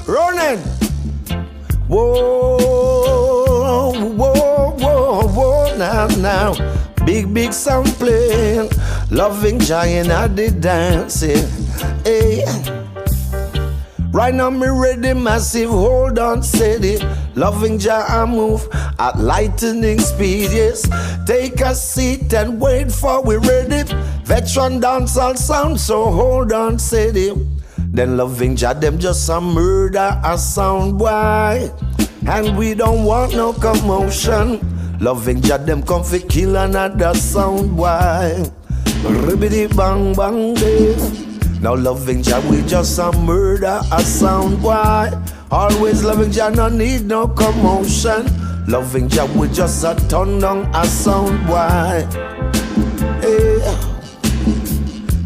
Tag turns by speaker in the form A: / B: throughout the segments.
A: Running. Whoa, whoa, whoa, whoa, now. Big sound playing. Loving giant at the dancing. Hey. Right now me ready, massive, hold on, steady. Loving Jah I move at lightning speed, yes. Take a seat and wait for we ready. Veteran dancehall sound, so hold on, steady. Then loving Jah them just a murder a sound, why? And we don't want no commotion. Loving Jah them come fi kill another sound, why? Ribbidi bang bang day. Now loving Jah we just a murder a sound, why? Always loving Jah no need no commotion. Loving Jah we just a turn down a sound, why? Hey.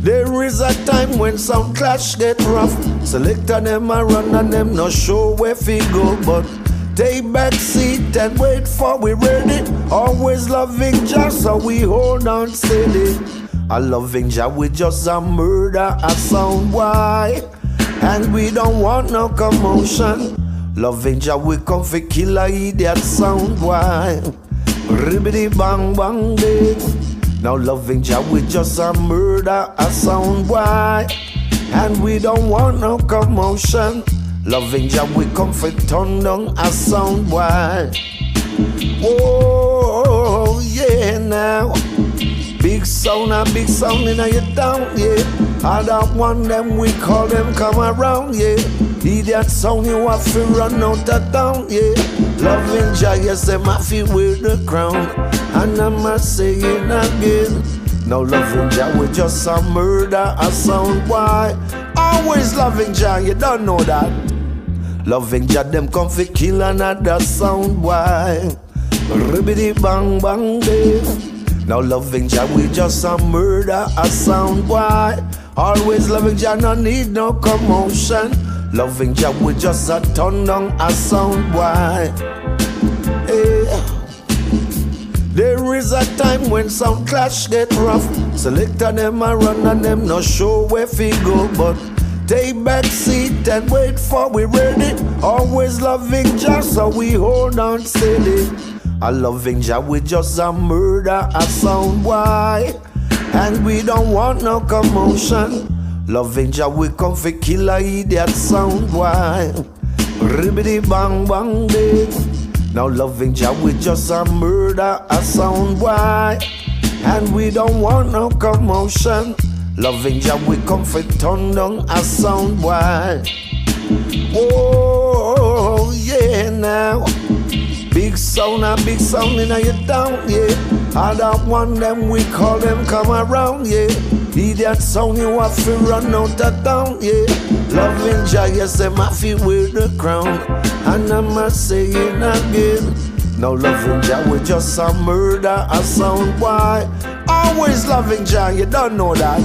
A: There is a time when some clash get rough. Selector them a run and them no show where fi go, but take back seat and wait for we ready. Always loving Jah so we hold on steady. A loving Jah we just a murder a sound, why? And we don't want no commotion. Loving Jah we come fi kill a idiot sound, why? Ribbidi bang bang day. Now loving Jah we just a murder a sound, why? And we don't want no commotion. Loving Jah we come fi turn down a sound, why? Oh yeah now. Big sound in your town, yeah. Other one them we call them come around, yeah. Idiot sound you have to run out of town, yeah. Loving Jah, yes, them have to wear the crown. And I'm a saying again. Now loving Jah, we just a murder a sound, why? Always loving Jah, you don't know that. Loving Jah, them come fi kill another sound, why? Ribbidi bang bang day. Now loving Jah we just a murder a sound, why? Always loving Jah no need no commotion. Loving Jah we just a turn down a sound, why? Hey. There is a time when some clash get rough. Selector them a run and them no show where fi go, but take back seat and wait for we ready. Always loving Jah so we hold on steady. A loving Jah we just a murder a sound, why? And we don't want no commotion. Loving Jah we come fi kill a idiot sound, why? Ribbidi bang bang day. Now loving Jah we just a murder a sound, why? And we don't want no commotion. Loving Jah we come fi turn down a sound, why? Oh yeah now. Big sound in your town, yeah. Other one them we call them come around, yeah. Idiot sound you have to run out of town, yeah. Loving Jah, yes, them have to wear the crown. And I'm a saying again. Now loving Jah we just a murder a sound, why? Always loving Jah, you don't know that.